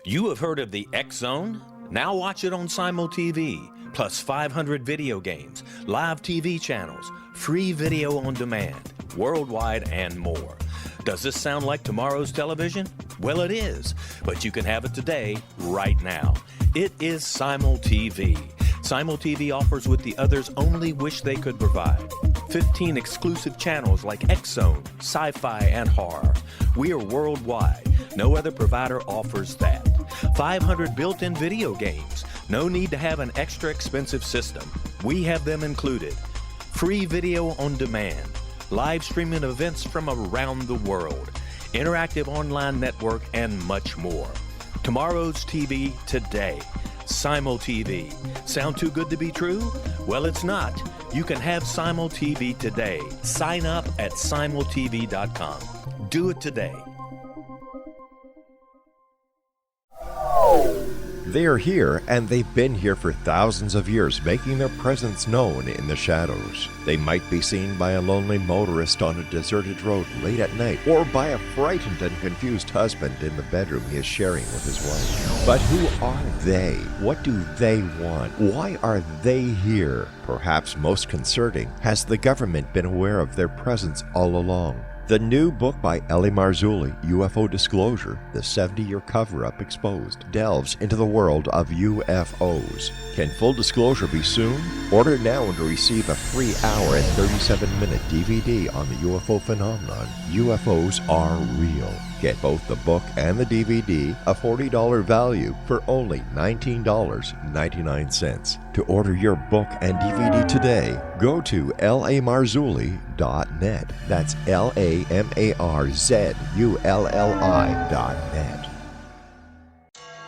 You have heard of the X Zone? Now watch it on Simul TV, plus 500 video games, live TV channels, free video on demand, worldwide, and more. Does this sound like tomorrow's television? Well, it is, but you can have it today, right now. It is Simul TV. Simul TV offers what the others only wish they could provide. 15 exclusive channels like X Zone, sci-fi, and horror. We are worldwide. No other provider offers that. 500 built-in video games. No need to have an extra expensive system. We have them included. Free video on demand. Live streaming events from around the world. Interactive online network, and much more. Tomorrow's TV today. Simul TV. Sound too good to be true? Well, it's not. You can have Simul TV today. Sign up at simultv.com. Do it today. They are here, and they've been here for thousands of years, making their presence known in the shadows. They might be seen by a lonely motorist on a deserted road late at night, or by a frightened and confused husband in the bedroom he is sharing with his wife. But who are they? What do they want? Why are they here? Perhaps most concerning, has the government been aware of their presence all along? The new book by Ellie Marzulli, UFO Disclosure, the 70-year cover-up exposed, delves into the world of UFOs. Can full disclosure be soon? Order now and receive a free hour and 37-minute DVD on the UFO phenomenon. UFOs are real. Get both the book and the DVD, a $40 value, for only $19.99. To order your book and DVD today, go to lamarzulli.net. That's LAMARZULLI.net.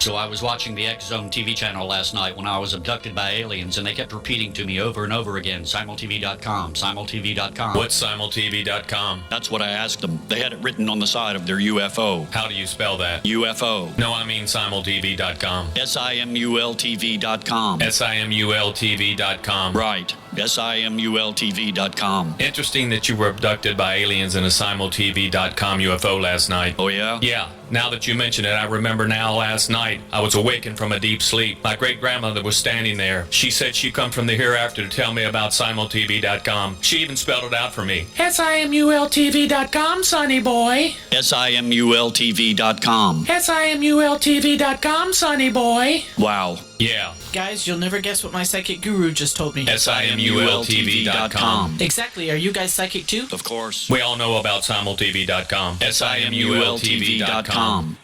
So I was watching the X Zone TV channel last night when I was abducted by aliens, and they kept repeating to me over and over again, simultv.com, simultv.com. What's simultv.com? That's what I asked them. They had it written on the side of their UFO. How do you spell that? UFO. No, I mean simultv.com. simultv.com. simultv.com. Right. simultv.com. Interesting that you were abducted by aliens in a simultv.com UFO last night. Oh, yeah? Yeah. Now that you mention it, I remember now last night I was awakened from a deep sleep. My great-grandmother was standing there. She said she'd come from the hereafter to tell me about simultv.com. She even spelled it out for me. simultv.com, sonny boy. simultv.com. simultv.com, sonny boy. Wow. Yeah. Guys, you'll never guess what my psychic guru just told me. simultv.com. Exactly. Are you guys psychic too? Of course. We all know about simultv.com. simultv.com.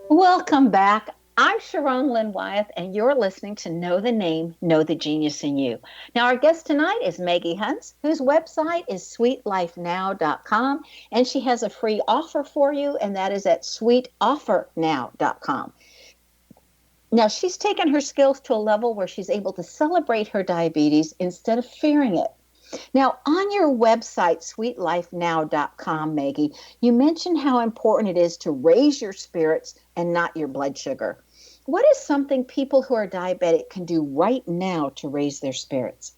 Welcome back. I'm Sharon Lynn Wyeth, and you're listening to Know the Name, Know the Genius in You. Now, our guest tonight is Maggie Hunts, whose website is sweetlifenow.com, and she has a free offer for you, and that is at sweetoffernow.com. Now, she's taken her skills to a level where she's able to celebrate her diabetes instead of fearing it. Now, on your website, sweetlifenow.com, Maggie, you mentioned how important it is to raise your spirits and not your blood sugar. What is something people who are diabetic can do right now to raise their spirits?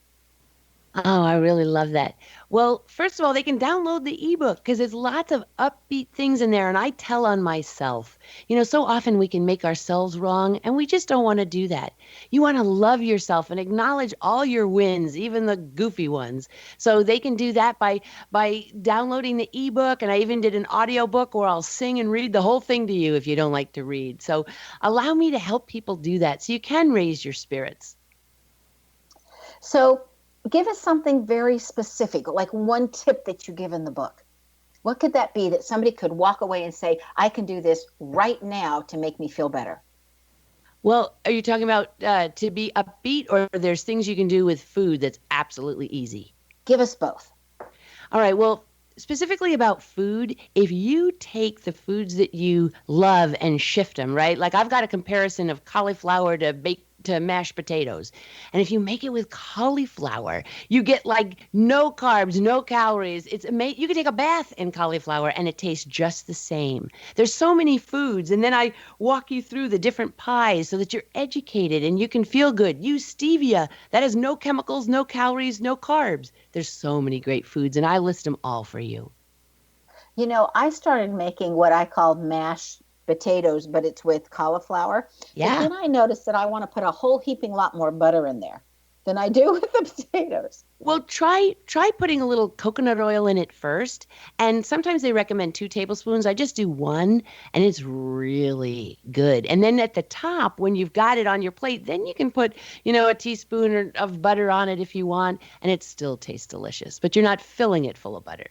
Oh, I really love that. Well, first of all, they can download the ebook because there's lots of upbeat things in there. And I tell on myself, so often we can make ourselves wrong and we just don't want to do that. You want to love yourself and acknowledge all your wins, even the goofy ones. So they can do that by downloading the ebook. And I even did an audiobook where I'll sing and read the whole thing to you if you don't like to read. So allow me to help people do that so you can raise your spirits. So give us something very specific, like one tip that you give in the book. What could that be that somebody could walk away and say, I can do this right now to make me feel better? Well, are you talking about to be upbeat, or there's things you can do with food that's absolutely easy? Give us both. All right. Well, specifically about food, if you take the foods that you love and shift them, right? Like I've got a comparison of cauliflower to mashed potatoes. And if you make it with cauliflower, you get like no carbs, no calories. It's amazing. You can take a bath in cauliflower and it tastes just the same. There's so many foods. And then I walk you through the different pies so that you're educated and you can feel good. Use stevia. That has no chemicals, no calories, no carbs. There's so many great foods and I list them all for you. I started making what I call mashed potatoes, but it's with cauliflower. Yeah. But then I noticed that I want to put a whole heaping lot more butter in there than I do with the potatoes. Well, try putting a little coconut oil in it first. And sometimes they recommend 2 tablespoons. I just do 1, and it's really good. And then at the top, when you've got it on your plate, then you can put, a teaspoon of butter on it if you want, and it still tastes delicious. But you're not filling it full of butter.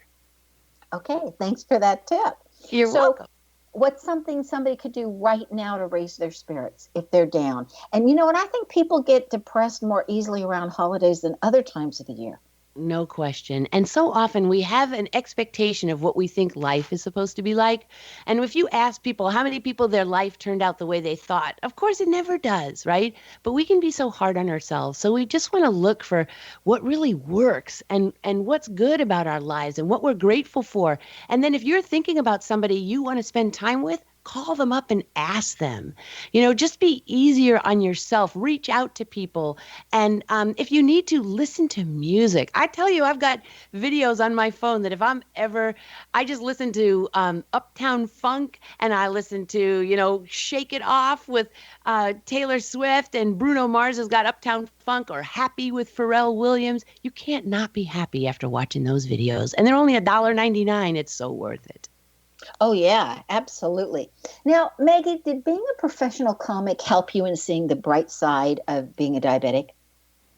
Okay, thanks for that tip. You're welcome. What's something somebody could do right now to raise their spirits if they're down? And I think people get depressed more easily around holidays than other times of the year. No question. And so often we have an expectation of what we think life is supposed to be like. And if you ask people how many people their life turned out the way they thought, of course it never does, right? But we can be so hard on ourselves. So we just want to look for what really works and what's good about our lives and what we're grateful for. And then if you're thinking about somebody you want to spend time with, call them up and ask them. Just be easier on yourself. Reach out to people. And if you need to, listen to music. I tell you, I've got videos on my phone that I just listen to Uptown Funk, and I listen to, Shake It Off with Taylor Swift, and Bruno Mars has got Uptown Funk, or Happy with Pharrell Williams. You can't not be happy after watching those videos. And they're only $1.99. It's so worth it. Oh, yeah, absolutely. Now, Maggie, did being a professional comic help you in seeing the bright side of being a diabetic?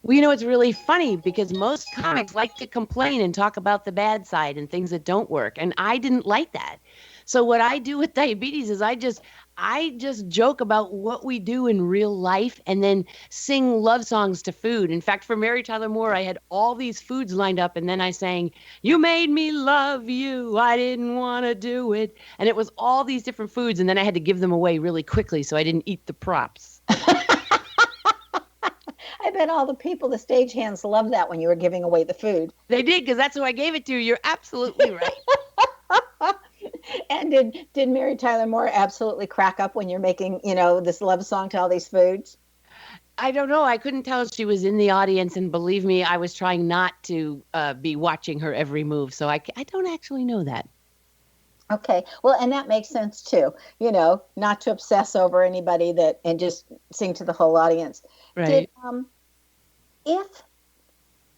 Well, it's really funny because most comics like to complain and talk about the bad side and things that don't work. And I didn't like that. So what I do with diabetes is I just joke about what we do in real life and then sing love songs to food. In fact, for Mary Tyler Moore, I had all these foods lined up, and then I sang, "You made me love you. I didn't want to do it." And it was all these different foods, and then I had to give them away really quickly so I didn't eat the props. I bet all the people, the stagehands, loved that when you were giving away the food. They did, because that's who I gave it to. You're absolutely right. And did Mary Tyler Moore absolutely crack up when you're making, this love song to all these foods? I don't know. I couldn't tell she was in the audience, and believe me, I was trying not to be watching her every move, so I don't actually know that. Okay. Well, and that makes sense too, not to obsess over anybody and just sing to the whole audience. Right. If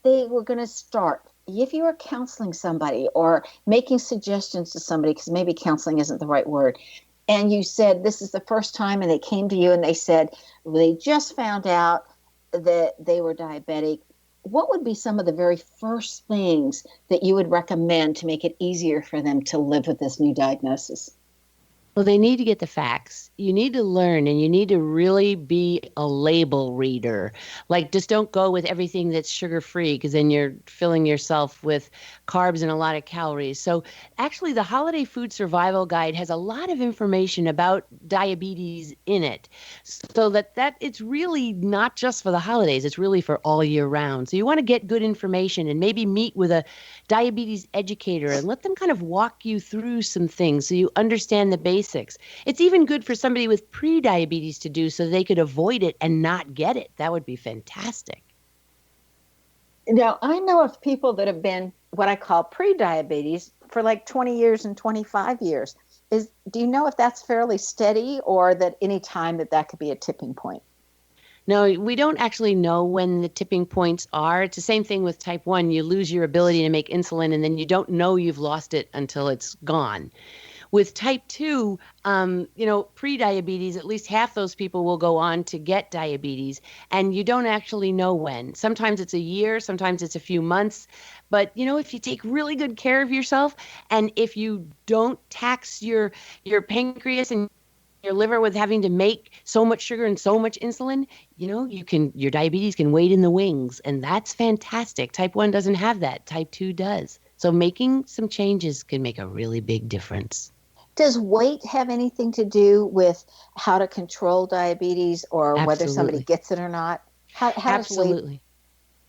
they were going to start, if you were counseling somebody or making suggestions to somebody, because maybe counseling isn't the right word, and you said this is the first time, and they came to you and they said they just found out that they were diabetic, what would be some of the very first things that you would recommend to make it easier for them to live with this new diagnosis? Well, they need to get the facts. You need to learn, and you need to really be a label reader. Like, just don't go with everything that's sugar-free, because then you're filling yourself with carbs and a lot of calories. So actually, the Holiday Food Survival Guide has a lot of information about diabetes in it, so that it's really not just for the holidays. It's really for all year round. So you want to get good information and maybe meet with a diabetes educator and let them kind of walk you through some things so you understand the basics. It's even good for somebody with pre-diabetes to do, so they could avoid it and not get it. That would be fantastic. Now, I know of people that have been what I call pre-diabetes for like 20 years and 25 years. Do you know if that's fairly steady, or that any time that could be a tipping point? No, we don't actually know when the tipping points are. It's the same thing with type 1. You lose your ability to make insulin, and then you don't know you've lost it until it's gone. With type 2, pre-diabetes, at least half those people will go on to get diabetes, and you don't actually know when. Sometimes it's a year, sometimes it's a few months. But, if you take really good care of yourself, and if you don't tax your pancreas and your liver with having to make so much sugar and so much insulin, your diabetes can wait in the wings, and that's fantastic. Type 1 doesn't have that. Type 2 does. So making some changes can make a really big difference. Does weight have anything to do with how to control diabetes, or whether somebody gets it or not? How Absolutely.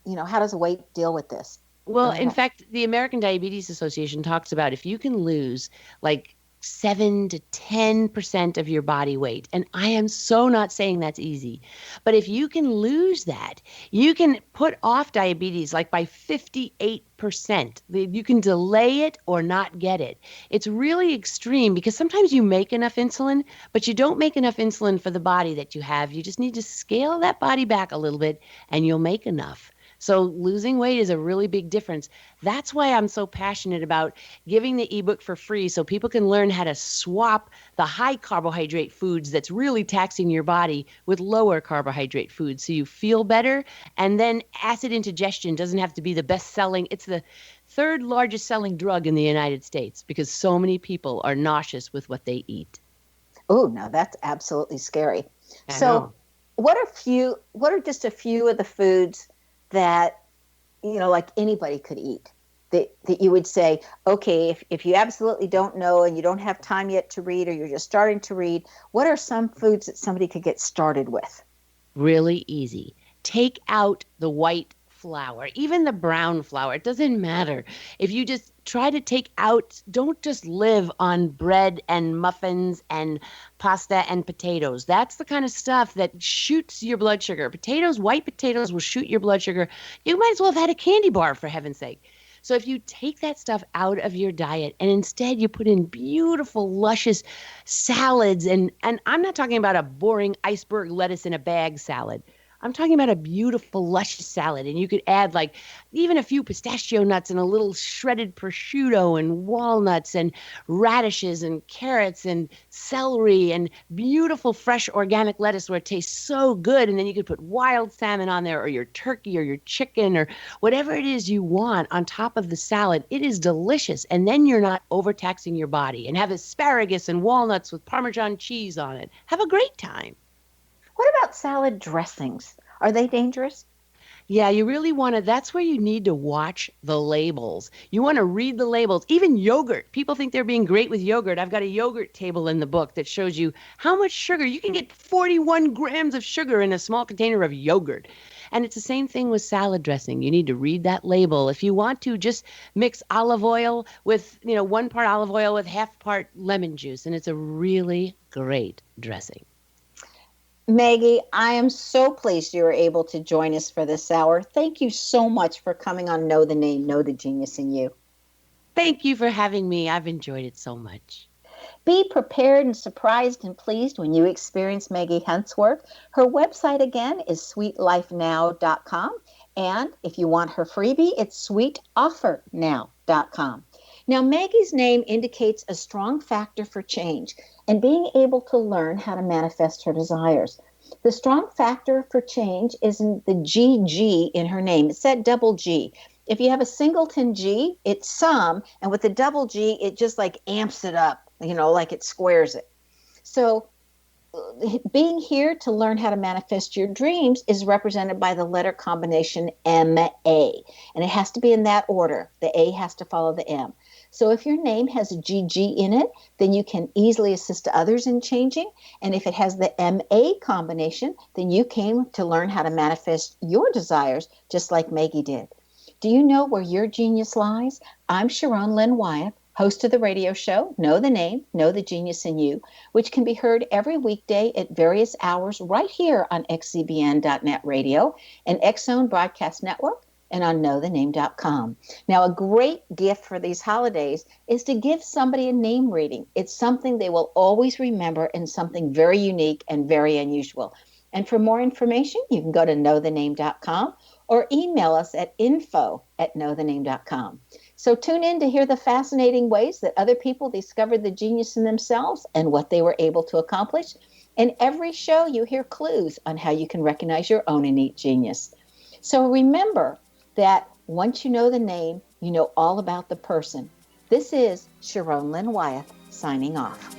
Does weight, how does weight deal with this? Well, in fact, the American Diabetes Association talks about if you can lose like 7 to 10% of your body weight. And I am so not saying that's easy. But if you can lose that, you can put off diabetes like by 58%. You can delay it or not get it. It's really extreme, because sometimes you make enough insulin, but you don't make enough insulin for the body that you have. You just need to scale that body back a little bit, and you'll make enough. So losing weight is a really big difference. That's why I'm so passionate about giving the ebook for free, so people can learn how to swap the high carbohydrate foods that's really taxing your body with lower carbohydrate foods, so you feel better. And then acid indigestion doesn't have to be the best selling. It's the third largest selling drug in the United States, because so many people are nauseous with what they eat. Oh, now that's absolutely scary. I know. What are just a few of the foods that, like anybody could eat, that you would say, okay, if you absolutely don't know and you don't have time yet to read, or you're just starting to read, what are some foods that somebody could get started with? Really easy. Take out the white flour, even the brown flour. It doesn't matter. If you just try to take out, don't just live on bread and muffins and pasta and potatoes. That's the kind of stuff that shoots your blood sugar. White potatoes will shoot your blood sugar. You might as well have had a candy bar, for heaven's sake. So if you take that stuff out of your diet, and instead you put in beautiful, luscious salads, and I'm not talking about a boring iceberg lettuce in a bag salad. I'm talking about a beautiful, luscious salad. And you could add like even a few pistachio nuts and a little shredded prosciutto and walnuts and radishes and carrots and celery and beautiful, fresh, organic lettuce where it tastes so good. And then you could put wild salmon on there or your turkey or your chicken or whatever it is you want on top of the salad. It is delicious. And then you're not overtaxing your body. And have asparagus and walnuts with Parmesan cheese on it. Have a great time. What about salad dressings? Are they dangerous? Yeah, you really want to, that's where you need to watch the labels. You want to read the labels. Even yogurt. People think they're being great with yogurt. I've got a yogurt table in the book that shows you how much sugar. You can get 41 grams of sugar in a small container of yogurt. And it's the same thing with salad dressing. You need to read that label. If you want to, just mix olive oil with, 1 part olive oil with half part lemon juice. And it's a really great dressing. Maggie, I am so pleased you were able to join us for this hour. Thank you so much for coming on Know the Name, Know the Genius in You. Thank you for having me. I've enjoyed it so much. Be prepared and surprised and pleased when you experience Maggie Hunt's work. Her website, again, is sweetlifenow.com. And if you want her freebie, it's sweetoffernow.com. Now, Maggie's name indicates a strong factor for change and being able to learn how to manifest her desires. The strong factor for change is in the GG in her name. It's that double G. If you have a singleton G, it's some, and with the double G, it just like amps it up, like it squares it. So being here to learn how to manifest your dreams is represented by the letter combination MA, and it has to be in that order. The A has to follow the M. So if your name has a GG in it, then you can easily assist others in changing. And if it has the MA combination, then you came to learn how to manifest your desires just like Maggie did. Do you know where your genius lies? I'm Sharon Lynn Wyeth, host of the radio show, Know the Name, Know the Genius in You, which can be heard every weekday at various hours right here on xcbn.net radio and X-Zone Broadcast Network and on knowthename.com. Now, a great gift for these holidays is to give somebody a name reading. It's something they will always remember and something very unique and very unusual. And for more information, you can go to knowthename.com or email us at info@knowthename.com. So tune in to hear the fascinating ways that other people discovered the genius in themselves and what they were able to accomplish. In every show, you hear clues on how you can recognize your own innate genius. So remember that once you know the name, you know all about the person. This is Sharon Lynn Wyeth signing off.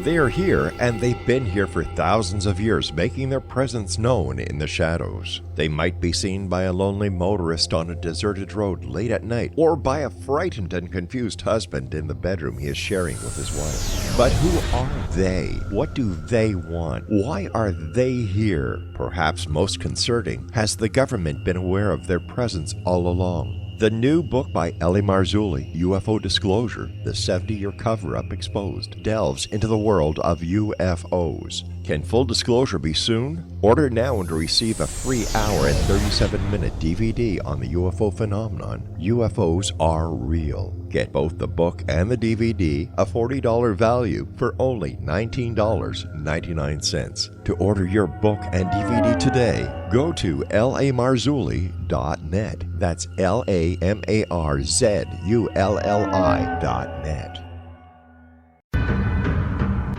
They are here, and they've been here for thousands of years, making their presence known in the shadows. They might be seen by a lonely motorist on a deserted road late at night, or by a frightened and confused husband in the bedroom he is sharing with his wife. But who are they? What do they want? Why are they here? Perhaps most concerning, has the government been aware of their presence all along? The new book by Ellie Marzulli, UFO Disclosure, the 70-year cover-up exposed, delves into the world of UFOs. Can full disclosure be soon? Order now and receive a free hour and 37-minute DVD on the UFO phenomenon. UFOs are real. Get both the book and the DVD, a $40 value, for only $19.99. To order your book and DVD today, go to lamarzulli.net. That's LAMARZULLI.net.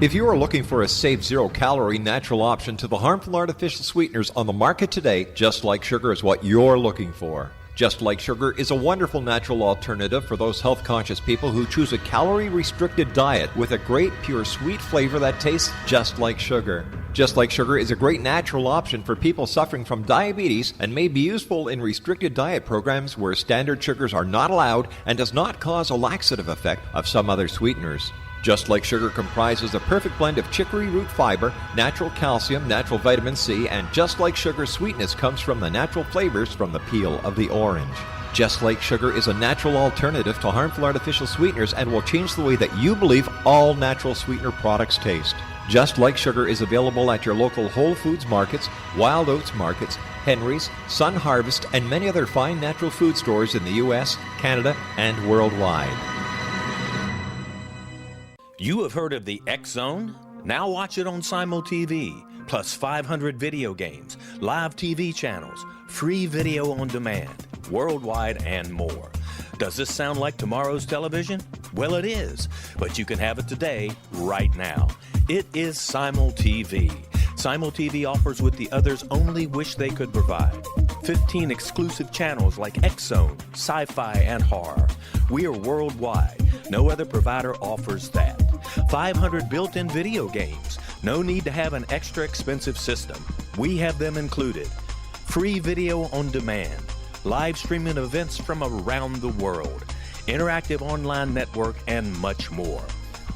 If you are looking for a safe, zero-calorie, natural option to the harmful artificial sweeteners on the market today, Just Like Sugar is what you're looking for. Just Like Sugar is a wonderful natural alternative for those health-conscious people who choose a calorie-restricted diet with a great, pure, sweet flavor that tastes just like sugar. Just Like Sugar is a great natural option for people suffering from diabetes and may be useful in restricted diet programs where standard sugars are not allowed and does not cause a laxative effect of some other sweeteners. Just Like Sugar comprises a perfect blend of chicory root fiber, natural calcium, natural vitamin C, and Just Like Sugar's sweetness comes from the natural flavors from the peel of the orange. Just Like Sugar is a natural alternative to harmful artificial sweeteners and will change the way that you believe all natural sweetener products taste. Just Like Sugar is available at your local Whole Foods markets, Wild Oats markets, Henry's, Sun Harvest, and many other fine natural food stores in the U.S., Canada, and worldwide. You have heard of the X Zone? Now watch it on Simul TV, plus 500 video games, live TV channels, free video on demand, worldwide, and more. Does this sound like tomorrow's television? Well, it is, but you can have it today, right now. It is Simul TV. Simul TV offers what the others only wish they could provide. 15 exclusive channels like X Zone, sci-fi, and horror. We are worldwide. No other provider offers that. 500 built-in video games. No need to have an extra expensive system. We have them included. Free video on demand. Live streaming events from around the world. Interactive online network, and much more.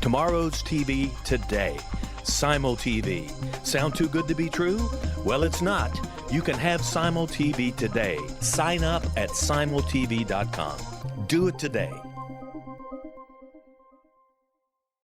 Tomorrow's TV today. Simul TV. Sound too good to be true? Well, it's not. You can have Simul TV today. Sign up at simultv.com. Do it today.